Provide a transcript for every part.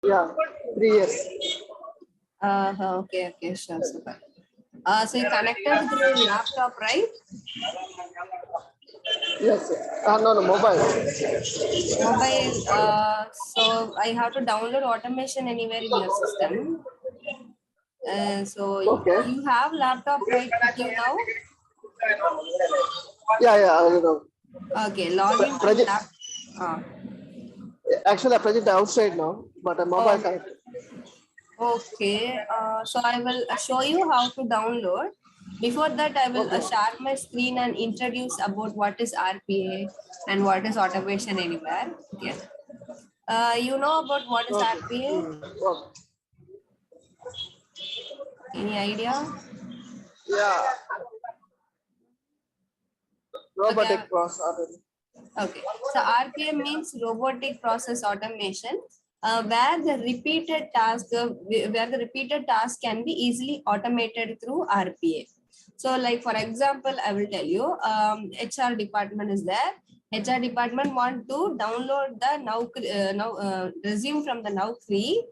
Yeah, 3 years. Okay, okay, sure, super. So you connected through laptop, right? Yes. No, no, mobile. Mobile. So I have to download automation anywhere in your system. So Okay. you have laptop right with you now? Yeah, yeah. I know. Okay, log into Project. lap. Uh, Actually, I project outside now, but a mobile oh, connected. okay. So I will show you how to download. Before that, I will Okay. share my screen and introduce about what is RPA and what is automation anywhere. Okay. You know about what is Okay. RPA? Okay. Any idea? Yeah. Okay. Robotic process. Okay. So RPA means robotic process automation, where the repeated task can be easily automated through RPA. So, like for example, I will tell you, HR department is there. HR department want to download the resume from the Now3,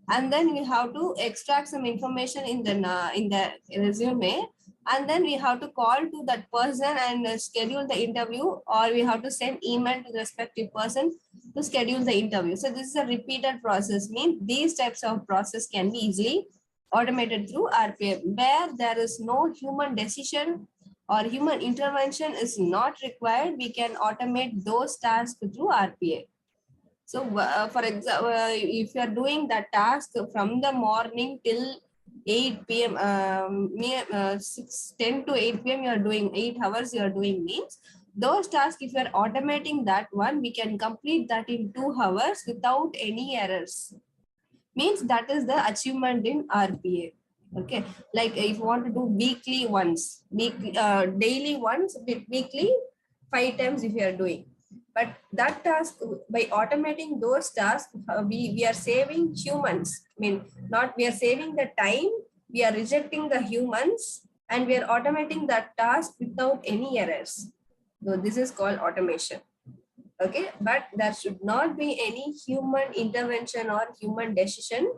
and then we have to extract some information in the resume, and then we have to call to that person and schedule the interview, or we have to send email to the respective person to schedule the interview. So this is a repeated process, means these types of process can be easily automated through RPA, where there is no human decision or human intervention is not required. We can automate those tasks through RPA. So, for example, if you are doing that task from the morning till 8 p.m., 10 to 8 p.m., you are doing 8 hours, you are doing means those tasks, if you are automating that one, we can complete that in 2 hours without any errors. Means that is the achievement in RPA. Okay, like if you want to do weekly once, daily once, weekly 5 times if you are doing. But that task, by automating those tasks, we are saving humans. I mean, not we are saving the time, we are rejecting the humans, and we are automating that task without any errors. So this is called automation. Okay, but there should not be any human intervention or human decision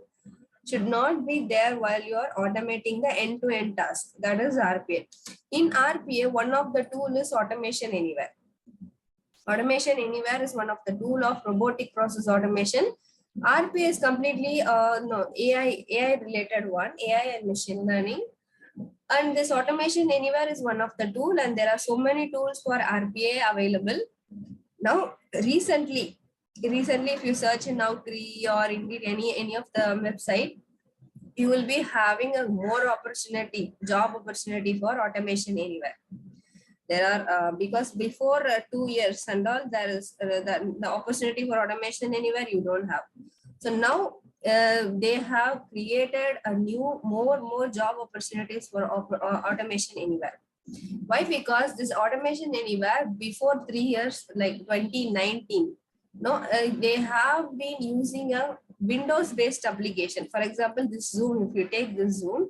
should not be there while you are automating the end-to-end task. That is RPA. In RPA, one of the tool is automation anywhere. Automation anywhere is one of the tool of robotic process automation. RPA is completely AI related one, AI and machine learning. And this automation anywhere is one of the tool, and there are so many tools for RPA available. Now, recently, if you search in Now3 or indeed any of the website, you will be having a more opportunity, job opportunity for automation anywhere. There are because before 2 years and all, there is the opportunity for automation anywhere you don't have. So now they have created a new more job opportunities for automation anywhere. Why? Because this automation anywhere before 3 years, like 2019, they have been using a Windows based application. For example, this Zoom, if you take this Zoom,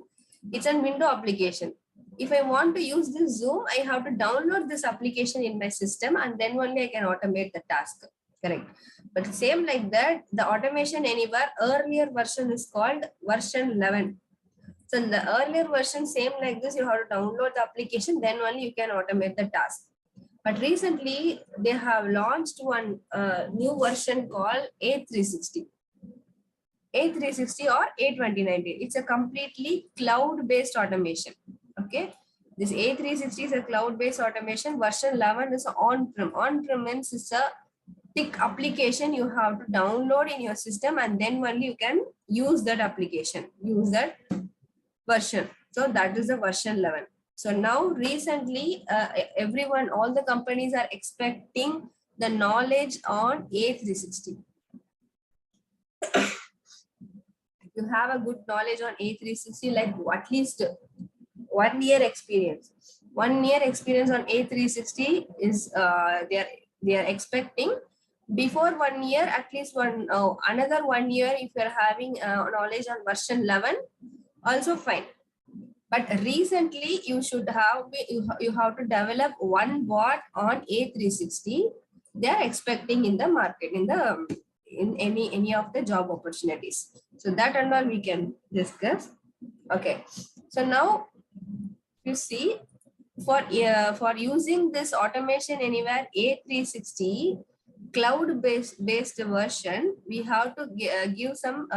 it's a window application. If I want to use this Zoom, I have to download this application in my system, and then only I can automate the task. Correct. But same like that, the automation anywhere earlier version is called version 11. So in the earlier version, same like this, you have to download the application, then only you can automate the task. But recently, they have launched one new version called A360. A360 or A2019. It's a completely cloud-based automation. Okay. This A360 is a cloud-based automation. Version 11 is on-prem. On-prem means it's a thick application you have to download in your system, and then only you can use that application, use that version. So that is the version 11. So now recently, everyone, all the companies are expecting the knowledge on A360. You have a good knowledge on A360, like at least 1 year experience. 1 year experience on A360 is they are expecting. Before 1 year, at least another 1 year, if you are having knowledge on version 11, also fine. But recently, you have to develop one bot on A360. They are expecting in the market, in any of the job opportunities. So that and all we can discuss. Okay. So now you see, for using this automation anywhere A360 cloud based version, we have to give some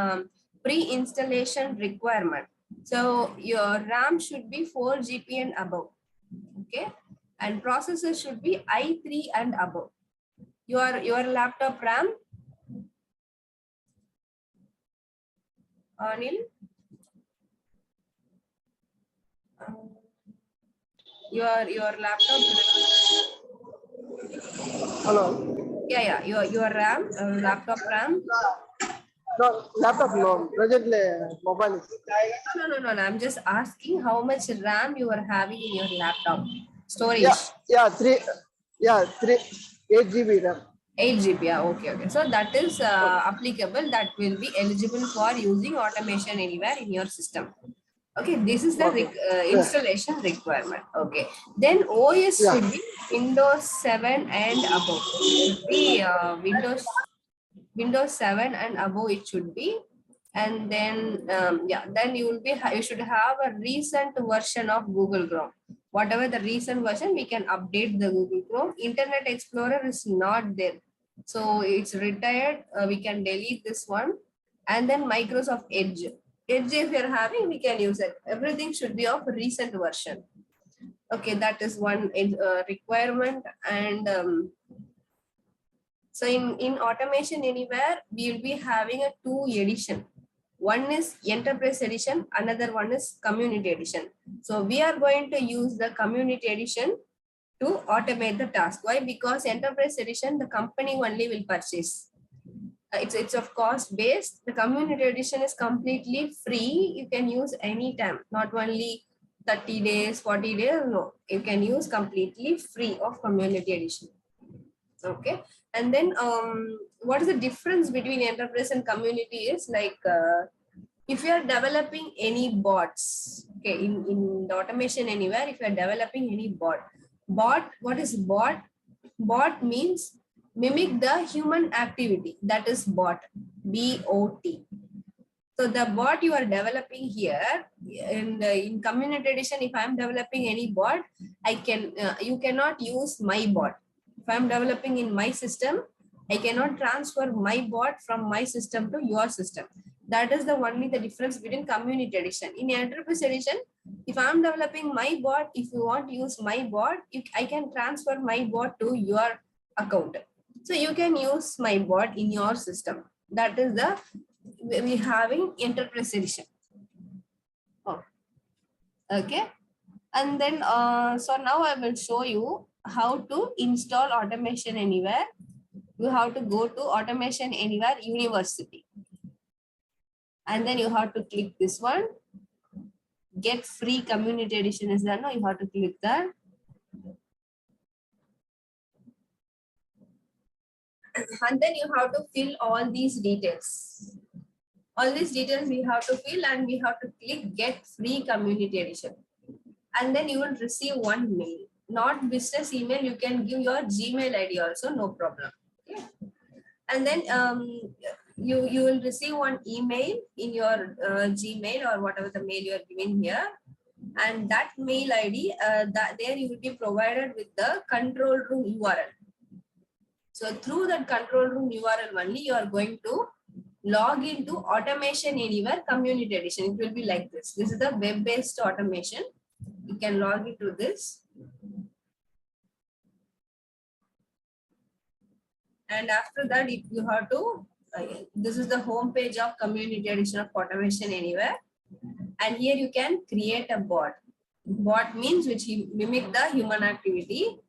pre-installation requirement. So your RAM should be 4 GB and above. Okay, and processor should be i3 and above. Your laptop RAM, Anil, your laptop, Hello. yeah, your RAM, laptop RAM. No, laptop no. Presently, mobile is. No. I'm just asking how much RAM you are having in your laptop storage. Yeah, 8 GB RAM. 8 GB. Yeah, okay. So that is applicable. That will be eligible for using automation anywhere in your system. Okay, this is the Okay. installation requirement. Okay, then OS should be Windows 7 and above. It should be Windows 7 and above. It should be, and then then you should have a recent version of Google Chrome. Whatever the recent version, we can update the Google Chrome. Internet Explorer is not there, so it's retired. We can delete this one, and then Microsoft Edge. Edge, if you're having, we can use it. Everything should be of recent version. Okay, that is one requirement. And so in automation anywhere, we will be having a 2 edition. One is enterprise edition, another one is community edition. So we are going to use the community edition to automate the task. Why? Because enterprise edition, the company only will purchase. It's of cost based. The community edition is completely free. You can use anytime, not only 30 days, 40 days. No, you can use completely free of community edition. Okay. And then what is the difference between enterprise and community is like if you are developing any bots, okay, in the automation anywhere, if you are developing any bot, what is bot? Bot means mimic the human activity. That is bot, B-O-T. So the bot you are developing here in community edition, if I am developing any bot, I can you cannot use my bot. If I am developing in my system, I cannot transfer my bot from my system to your system. That is only the difference between community edition. In enterprise edition, if I am developing my bot, if you want to use my bot, I can transfer my bot to your account. So you can use my bot in your system. That is we having enterprise edition. Oh, okay. And then so now I will show you how to install automation anywhere. You have to go to automation anywhere university, and then you have to click this one. Get free community edition is there. No, you have to click that. And then you have to fill all these details. All these details we have to fill, and we have to click get free community edition. And then you will receive one mail. Not business email, you can give your Gmail ID also, no problem. Okay. And then you will receive one email in your Gmail or whatever the mail you are giving here. And that mail ID, there you will be provided with the control room URL. So through that control room URL only, you are going to log into automation anywhere community edition. It will be like this. This is the web-based automation. You can log into this. And after that, if you have to, this is the home page of community edition of automation anywhere. And here you can create a bot. Bot means which mimic the human activity.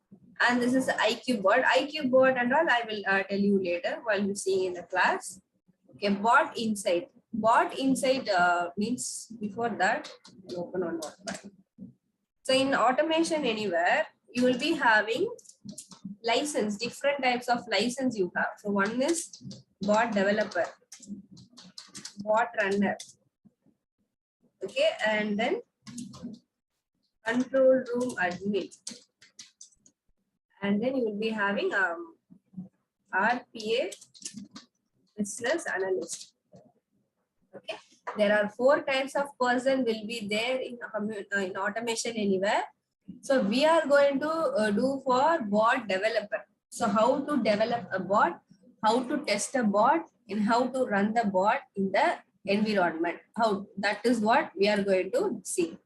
And this is the IQ bot. IQ bot and all I will tell you later while you're seeing in the class. Okay, bot inside. Bot inside means before that, open on what. So in automation anywhere, you will be having license, different types of license you have. So one is bot developer, bot runner. Okay, and then control room admin. And then you will be having RPA, business analyst. Okay, there are 4 types of person will be there in automation anywhere. So we are going to do for bot developer. So how to develop a bot, how to test a bot, and how to run the bot in the environment. How that is what we are going to see.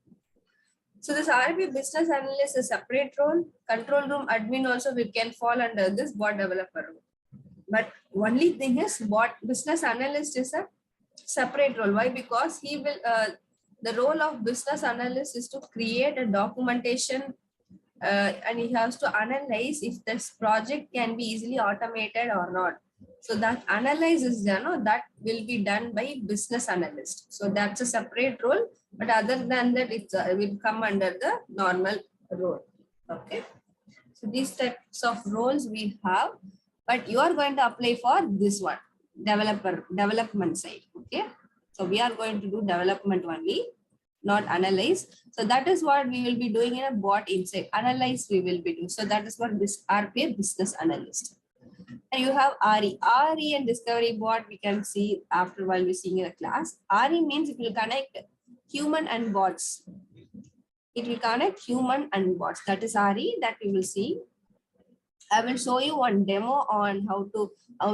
So this RPA business analyst is a separate role. Control room admin also we can fall under this bot developer role. But only thing is bot business analyst is a separate role. Why? Because he will the role of business analyst is to create a documentation and he has to analyze if this project can be easily automated or not. So that analysis, that will be done by business analyst. So that's a separate role. But other than that, it will come under the normal role. Okay. So these types of roles we have, but you are going to apply for this one, development side. Okay. So we are going to do development only, not analyze. So that is what we will be doing in a bot inside. Analyze we will be doing. So that is what this RPA business analyst. And you have RE. RE and discovery bot we can see after while we're seeing in a class. RE means it will connect human and bots. It will connect human and bots. That is RE that we will see. I will show you one demo on how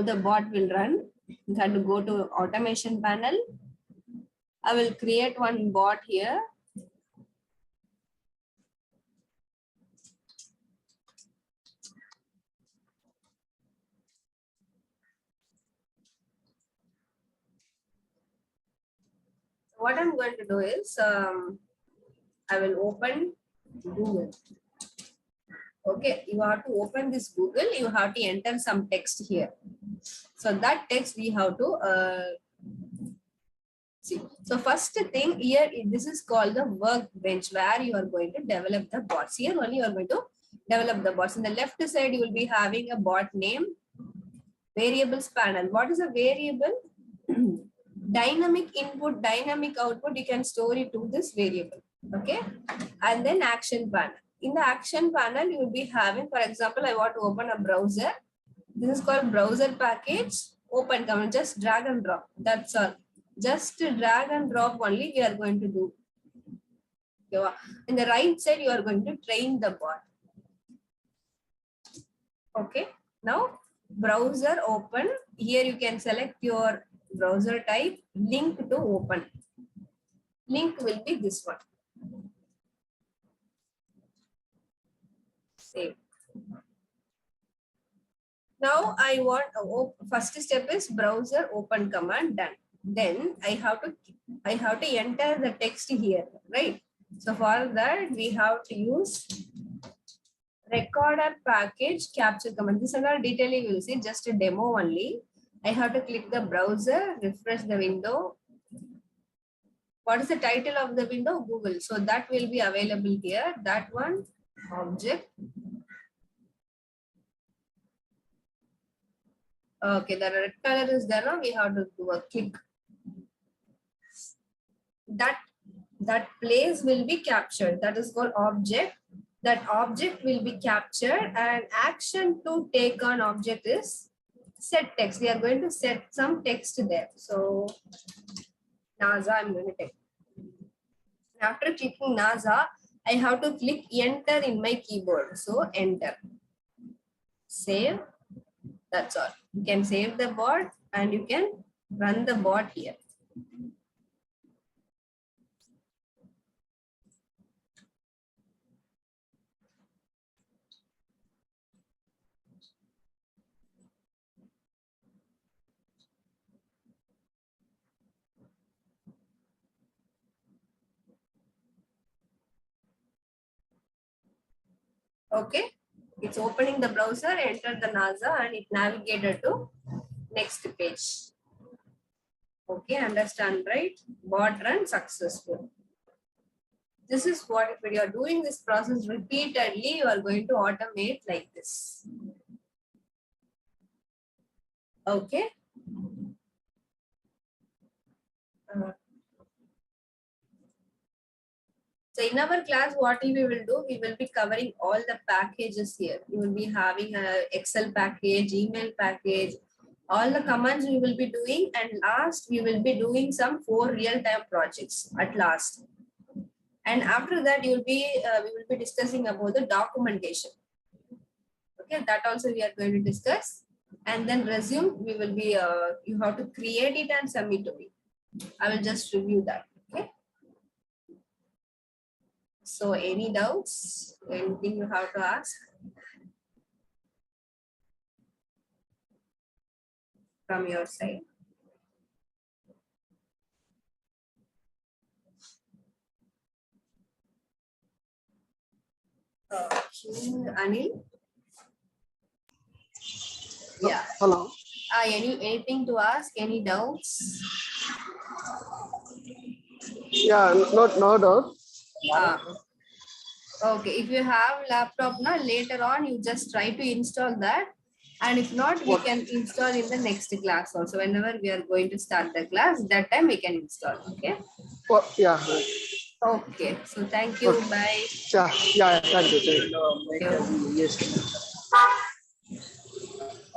the bot will run. You have to go to automation panel. I will create one bot here. What I'm going to do is I will open Google. Okay, you have to open this Google. You have to enter some text here. So that text we have to see. So first thing here, this is called the workbench where you are going to develop the bots. Here only you are going to develop the bots. In the left side, you will be having a bot name, variables panel. What is a variable? Dynamic input, dynamic output, you can store it to this variable. Okay. And then action panel. In the action panel, you will be having, for example, I want to open a browser. This is called browser package. Open command, just drag and drop. That's all. Just drag and drop only we are going to do. In the right side, you are going to train the bot. Okay. Now, browser open. Here you can select your browser type, link to open. Link will be this one. Save. Now I want first step is browser open command done. Then I have to enter the text here, right? So for that we have to use recorder package capture command. This is all detail you will see, just a demo only. I have to click the browser, refresh the window. What is the title of the window? Google. So that will be available here. That one, object. Okay, the red color is there now. We have to do a click. That place will be captured. That is called object. That object will be captured, and action to take on object is set text. We are going to set some text there. So NASA, I'm going to take. After clicking NASA, I have to click enter in my keyboard. So enter. Save. That's all. You can save the bot and you can run the bot here. Okay, it's opening the browser, enter the NASA and it navigated to next page. Okay, understand, right? Bot run successful. This is what if you are doing this process repeatedly, you are going to automate like this. Okay. So in our class, what we will do, we will be covering all the packages here. You will be having a Excel package, email package, All the commands we will be doing, and last we will be doing some 4 real-time projects at last. And after that, we will be discussing about the documentation. Okay, that also we are going to discuss. And then resume, we will be, you have to create it and submit to me. I will just review that. Okay. So any doubts, anything you have to ask from your side? Okay, Anil? Yeah. Hello. Anything to ask? Any doubts? Yeah, no doubt. Okay, if you have laptop now, later on you just try to install that, and if not, we can install in the next class also. Whenever we are going to start the class, that time we can install. Okay. Oh, yeah. Okay. So thank you. Bye. Yeah. Thank you. Thank you. Yes.